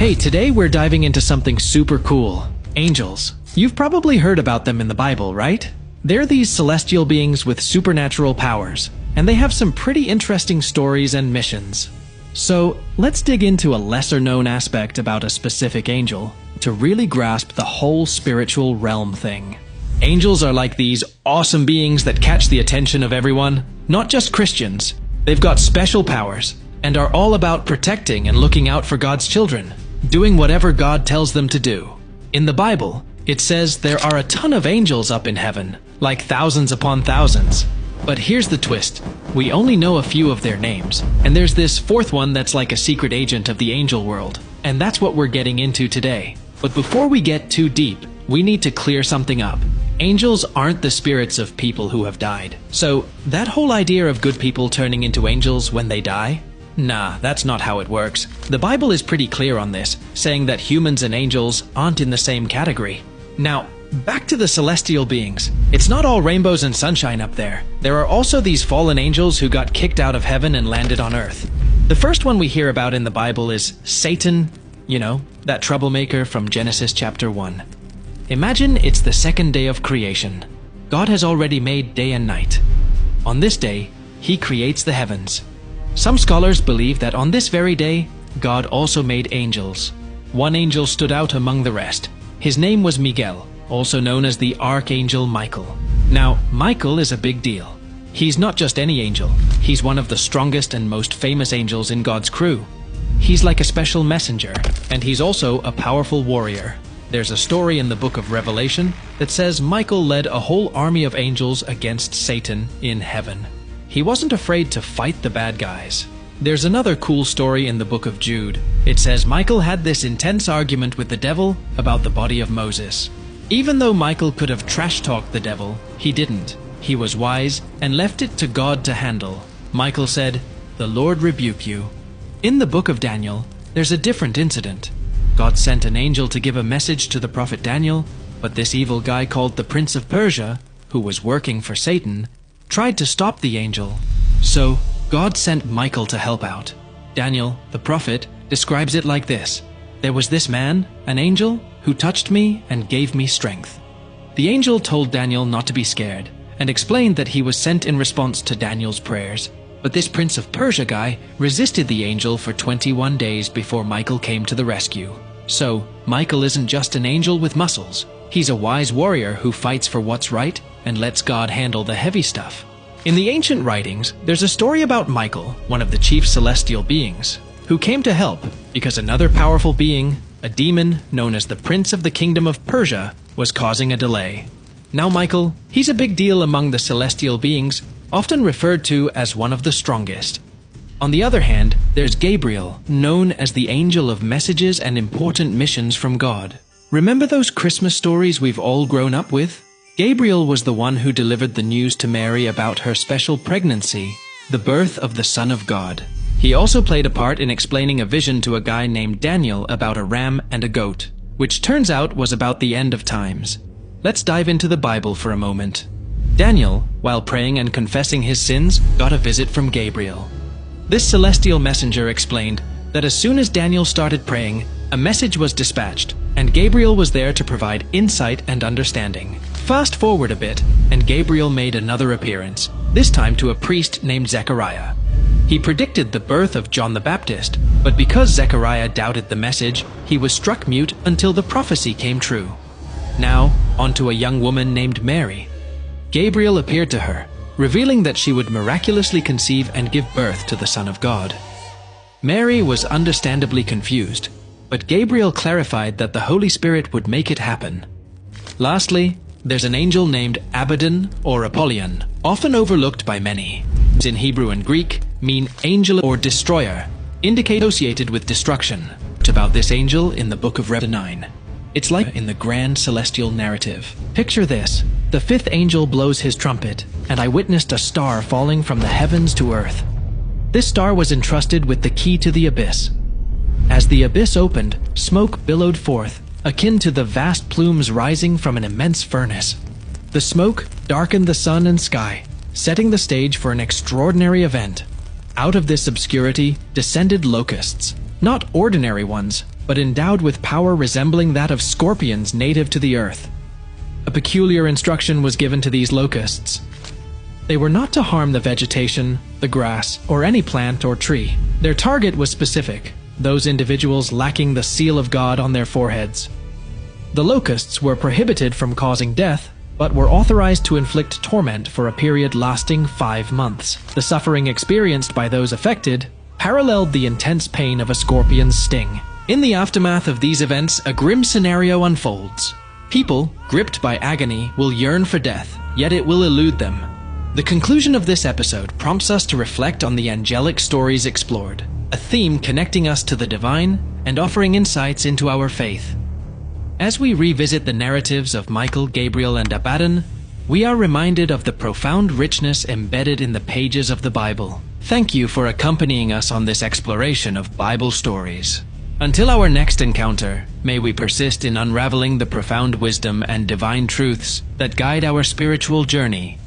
Hey, today we're diving into something super cool. Angels. You've probably heard about them in the Bible, right? They're these celestial beings with supernatural powers, and they have some pretty interesting stories and missions. So, let's dig into a lesser-known aspect about a specific angel to really grasp the whole spiritual realm thing. Angels are like these awesome beings that catch the attention of everyone, not just Christians. They've got special powers, and are all about protecting and looking out for God's children, doing whatever God tells them to do. In the Bible, it says there are a ton of angels up in heaven, like thousands upon thousands. But here's the twist. We only know a few of their names, and there's this fourth one that's like a secret agent of the angel world, and that's what we're getting into today. But before we get too deep, we need to clear something up. Angels aren't the spirits of people who have died. So, that whole idea of good people turning into angels when they die? Nah, that's not how it works. The Bible is pretty clear on this, saying that humans and angels aren't in the same category. Now, back to the celestial beings. It's not all rainbows and sunshine up there. There are also these fallen angels who got kicked out of heaven and landed on earth. The first one we hear about in the Bible is Satan, you know, that troublemaker from Genesis chapter 1. Imagine it's the second day of creation. God has already made day and night. On this day, He creates the heavens. Some scholars believe that on this very day, God also made angels. One angel stood out among the rest. His name was Miguel, also known as the Archangel Michael. Now, Michael is a big deal. He's not just any angel. He's one of the strongest and most famous angels in God's crew. He's like a special messenger, and he's also a powerful warrior. There's a story in the book of Revelation that says Michael led a whole army of angels against Satan in heaven. He wasn't afraid to fight the bad guys. There's another cool story in the book of Jude. It says Michael had this intense argument with the devil about the body of Moses. Even though Michael could have trash-talked the devil, he didn't. He was wise and left it to God to handle. Michael said, "The Lord rebuke you." In the book of Daniel, there's a different incident. God sent an angel to give a message to the prophet Daniel, but this evil guy called the Prince of Persia, who was working for Satan, tried to stop the angel. So, God sent Michael to help out. Daniel, the prophet, describes it like this: "There was this man, an angel, who touched me and gave me strength." The angel told Daniel not to be scared, and explained that he was sent in response to Daniel's prayers. But this Prince of Persia guy resisted the angel for 21 days before Michael came to the rescue. So, Michael isn't just an angel with muscles. He's a wise warrior who fights for what's right and lets God handle the heavy stuff. In the ancient writings, there's a story about Michael, one of the chief celestial beings, who came to help because another powerful being, a demon known as the Prince of the Kingdom of Persia, was causing a delay. Now Michael, he's a big deal among the celestial beings, often referred to as one of the strongest. On the other hand, there's Gabriel, known as the angel of messages and important missions from God. Remember those Christmas stories we've all grown up with? Gabriel was the one who delivered the news to Mary about her special pregnancy, the birth of the Son of God. He also played a part in explaining a vision to a guy named Daniel about a ram and a goat, which turns out was about the end of times. Let's dive into the Bible for a moment. Daniel, while praying and confessing his sins, got a visit from Gabriel. This celestial messenger explained that as soon as Daniel started praying, a message was dispatched, and Gabriel was there to provide insight and understanding. Fast forward a bit, and Gabriel made another appearance, this time to a priest named Zechariah. He predicted the birth of John the Baptist, but because Zechariah doubted the message, he was struck mute until the prophecy came true. Now, onto a young woman named Mary. Gabriel appeared to her, revealing that she would miraculously conceive and give birth to the Son of God. Mary was understandably confused, but Gabriel clarified that the Holy Spirit would make it happen. Lastly, there's an angel named Abaddon or Apollyon, often overlooked by many. In Hebrew and Greek, mean angel or destroyer, indicate associated with destruction. About this angel in the book of Revelation 9. It's like in the grand celestial narrative. Picture this. The fifth angel blows his trumpet, and I witnessed a star falling from the heavens to earth. This star was entrusted with the key to the abyss. As the abyss opened, smoke billowed forth, akin to the vast plumes rising from an immense furnace. The smoke darkened the sun and sky, setting the stage for an extraordinary event. Out of this obscurity descended locusts. Not ordinary ones, but endowed with power resembling that of scorpions native to the earth. A peculiar instruction was given to these locusts. They were not to harm the vegetation, the grass, or any plant or tree. Their target was specific, those individuals lacking the seal of God on their foreheads. The locusts were prohibited from causing death, but were authorized to inflict torment for a period lasting 5 months. The suffering experienced by those affected paralleled the intense pain of a scorpion's sting. In the aftermath of these events, a grim scenario unfolds. People, gripped by agony, will yearn for death, yet it will elude them. The conclusion of this episode prompts us to reflect on the angelic stories explored, a theme connecting us to the divine and offering insights into our faith. As we revisit the narratives of Michael, Gabriel, and Abaddon, we are reminded of the profound richness embedded in the pages of the Bible. Thank you for accompanying us on this exploration of Bible stories. Until our next encounter, may we persist in unraveling the profound wisdom and divine truths that guide our spiritual journey.